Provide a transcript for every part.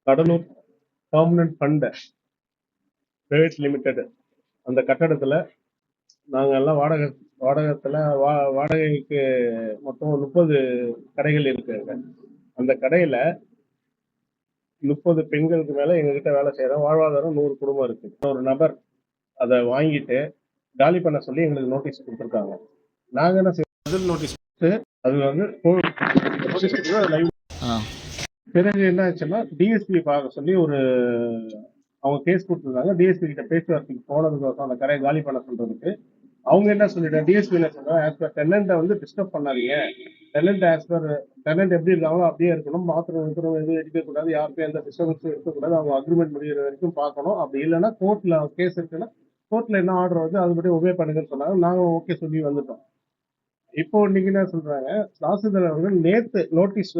Cuddalore permanent fund private limited அந்த கட்டடத்துல நாங்க எல்லாம் வாடகைக்கு மொத்தம் 30 கடைகள் இருக்குங்க. அந்த கடையில 30 பெண்களுக்கு மேல எங்ககிட்ட வேலை செய்யறோம். வாழ்வாதாரம் 100 குடும்பம் இருக்கு. ஒரு நபர் அதை வாங்கிட்டு காலி பண்ண சொல்லி எங்களுக்கு நோட்டீஸ் கொடுத்துருக்காங்க. நாங்க என்ன செய்யறது, நோட்டீஸ் அது வந்து பிறகு என்ன ஆச்சுன்னா டிஎஸ்பி பார்க்க சொல்லி அவங்க கேஸ் கொடுத்துருந்தாங்க. டிஎஸ்பி கிட்ட பேச்சுவார்த்தைக்கு போனதுக்கு அந்த கடையை காலி பண்ண சொல்றதுக்கு அவங்க என்ன சொல்லிட்டாங்க, டிஎஸ்பி என்ன சொல்றாங்க, ஆஸ் பர் டெனண்ட்டை வந்து டிஸ்டர்ப் பண்ணாதீங்க, டெனண்ட் எப்படி இருக்காங்களோ அப்படியே இருக்கணும், மாத்திரம் எதுவும் இருக்கக்கூடாது, யாருக்கும் எந்த டிஸ்டர்பன்ஸும் இருக்கக்கூடாது, அவங்க அக்ரிமெண்ட் முடிகிற வரைக்கும் பார்க்கணும், அப்படி இல்லைன்னா கோர்ட்ல கேஸ் இருக்குன்னா கோர்ட்ல என்ன ஆர்டர் வந்து அது பற்றி ஒபே பண்ணுங்கன்னு சொன்னாங்க. நாங்க ஓகே சொல்லி வந்துட்டோம். இப்போ இன்னைக்கு என்ன சொல்றாங்க, தாசில்தார் அவர்கள் நேத்து நோட்டீஸ்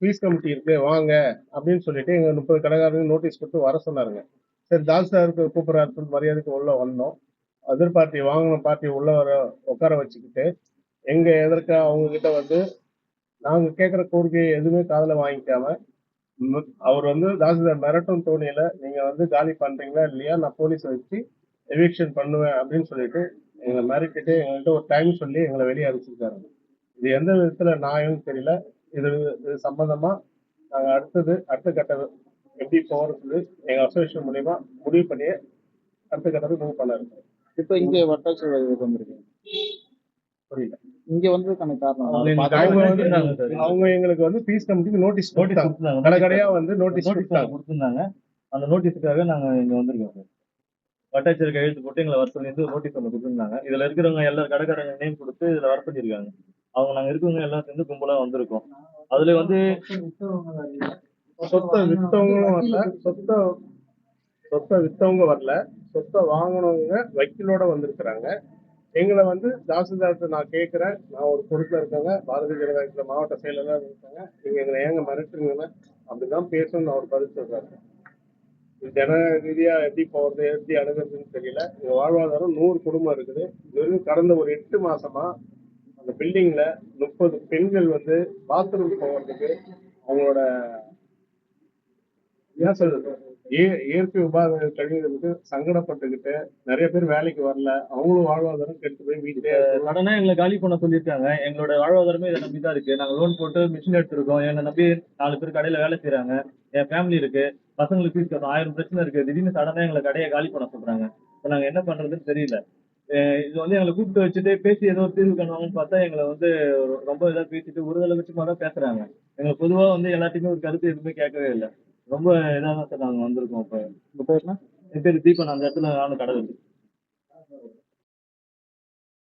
பீஸ் கமிட்டி இருக்கு வாங்க அப்படின்னு சொல்லிட்டு எங்க 30 கடைக்காரங்க நோட்டீஸ் கொடுத்து வர சொன்னாருங்க. சரி, தாசில்தாருக்கு கூப்பிடுறாரு மரியாதைக்கு உள்ள வந்தோம். அதர் பார்ட்டி வாங்கின பார்ட்டி உள்ள உட்கார வச்சுக்கிட்டு எங்க எதற்கா அவங்க கிட்ட வந்து நாங்க கேட்குற கோரிக்கையை எதுவுமே காதுல வாங்கிக்காம அவர் வந்து தாசில்தார் மிரட்டும் தோணியில நீங்க வந்து காலி பண்றீங்களா இல்லையா, நான் போலீஸ் வச்சு எவிக்ஷன் பண்ணுவேன் அப்படின்னு சொல்லிட்டு எங்களை மிரட்டிட்டு எங்கள்கிட்ட ஒரு டைம் சொல்லி எங்களை வெளியே அனுப்பிச்சிருக்காரு. இது எந்த விதத்துல நியாயம்னு தெரியல. இது சம்பந்தமா நாங்க அடுத்த கட்ட எப்படி போறது எங்க அசோசியேஷன் மூலியமா முடிவு பண்ணி அடுத்த கட்டத்துக்கு மூவ் பண்ண இருக்கோம். இப்ப இங்க வட்டாட்சியர் வந்திருக்கு, புரியல இங்க வந்ததுக்கான காரணம் அவங்க எங்களுக்கு வந்து பீஸ் கமிட்டிக்கு நோட்டீஸ் கொடுத்தாங்க. கடையா வந்து நோட்டீஸ் கொடுத்துருந்தாங்க. அந்த நோட்டீஸுக்காக நாங்க இங்க வந்திருக்கோம் சார். வட்டாட்சியர் கையெழுத்து போட்டு எங்களை வர சொல்லி நோட்டீஸ் ஒன்று கொடுத்துருந்தாங்க. இதுல இருக்கிறவங்க எல்லா கடைக்காரங்க நேம் கொடுத்து இதுல வர சொல்லியிருக்காங்க. அவங்க நாங்க இருக்கவங்க எல்லாம் சேர்ந்து கும்பலா வந்திருக்கோம். அதுல வந்து சொத்தை வித்தவங்களும் வரல, சொத்தை வித்தவங்க வரல, சொத்தை வாங்கினவங்க வக்கீலோட வந்திருக்கிறாங்க. எங்களை வந்து தாசில்தார்கிட்ட நான் கேட்கிறேன், நான் ஒரு பொறுப்புல இருக்காங்க, பாரதிய ஜனதா கட்சியில மாவட்ட செயலாளர் இருக்காங்க, நீங்க எங்களை ஏங்க மிரட்டுறீங்கன்னு அப்படிதான் பேசணும்னு அவர் பதில் சொல்றாரு. ஜன ரீதியா எப்படி போறது எப்படி அணுகிறதுன்னு தெரியல. எங்க வாழ்வாதாரம் 100 குடும்பம் இருக்குது. வெறும் கடந்த ஒரு 8 மாசமா அந்த பில்டிங்ல 30 பெண்கள் வந்து பாத்ரூம் போகிறதுக்கு அவங்களோட ஏன் சொல்றது இயற்கை உபாதைகள் கழிவுகளுக்கு சங்கடப்பட்டுக்கிட்டு நிறைய பேர் வேலைக்கு வரல, அவங்களும் வாழ்வாதாரம் கெட்டு போய் வீட்டுல உடனே எங்களை காலி பண்ண சொல்லியிருக்காங்க. எங்களோட வாழ்வாதாரமே இதை நம்பிதான் இருக்கு. நாங்க லோன் போட்டு மிஷின் எடுத்திருக்கோம். என்னை நம்பி 4 பேர் கடையில வேலை செய்யறாங்க. என் ஃபேமிலி இருக்கு, பசங்களுக்கு ஃபீஸ் கட்டணும், 1000 பிரச்சனை இருக்கு. திடீர்னு சடனா எங்களை கடையை காலி பண்ண சொல்றாங்க. இப்போ நாங்க என்ன பண்றதுன்னு தெரியல. இது வந்து எங்களை கூப்பிட்டு வச்சுட்டு பேசி ஏதோ ஒரு தீர்வு காணுவாங்கன்னு பார்த்தா எங்களை வந்து ரொம்ப இதாக பேசிட்டு ஒரு லட்சமா தான் பேசுறாங்க. எங்களுக்கு பொதுவா வந்து எல்லாத்துக்குமே ஒரு கருத்து எதுவுமே கேட்கவே இல்லை. ரொம்ப இதாக தான் சார் நாங்கள் வந்திருக்கோம். இப்போ உங்க பேர்னா? என் பேர் தீபன். அந்த இடத்துல நானும் கடை இருக்கு.